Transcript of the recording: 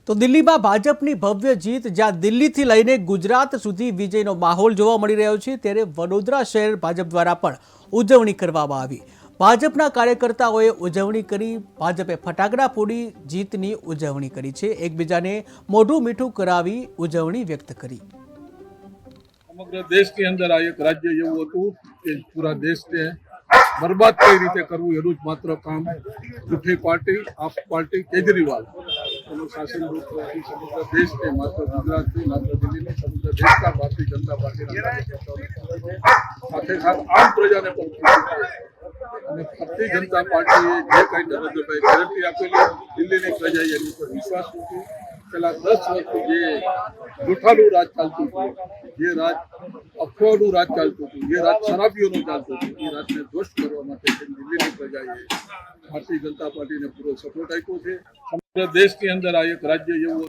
તો દિલ્હીમાં ભાજપની ભવ્ય જીત, જ્યાં દિલ્હીથી લઈને ગુજરાત સુધી વિજયનો માહોલ જોવા મળી રહ્યો છે, ત્યારે વડોદરા શહેર ભાજપ દ્વારા પણ ઉજવણી કરવામાં આવી। ભાજપના કાર્યકર્તાઓએ ઉજવણી કરી, ભાજપે ફટાકડા ફોડી જીતની ઉજવણી કરી છે, એકબીજાને મોઢું મીઠું કરાવી ઉજવણી વ્યક્ત કરી। સમગ્ર દેશની અંદર આ એક રાજ્ય એવું હતું કે પૂરા દેશને બરબાદ કઈ રીતે કરવું એનું જ માત્ર કામ જૂઠી પાર્ટી, આપ પાર્ટી, કેજરીવાલ એનું શાસન સમગ્ર દેશને, માત્ર ગુજરાતની, માત્ર દિલ્હીની, સમગ્ર દેશના ભારતીય જનતા પાર્ટીના સાથે સાથ આમ પ્રજાને પણ ખુશી છે। અને ભારતીય જનતા પાર્ટીએ જે કંઈ નરેન્દ્રભાઈ ગેરંટી આપેલી, દિલ્હીની પ્રજાએ એની ઉપર વિશ્વાસ મૂક્યો। છેલ્લા 10 વર્ષથી જે જૂઠાનું રાજ ચાલતું હતું, જે રાજ અફવાઓનું રાજ ચાલતું હતું, જે રાજ શરાબીઓનું ચાલતું હતું, એ રાજને ધ્વસ્ત કરવા માટે દિલ્હીની પ્રજાએ ભારતીય જનતા પાર્ટીને પૂરો સપોર્ટ આપ્યો છે। સમગ્ર દેશની અંદર આ એક રાજ્ય એવું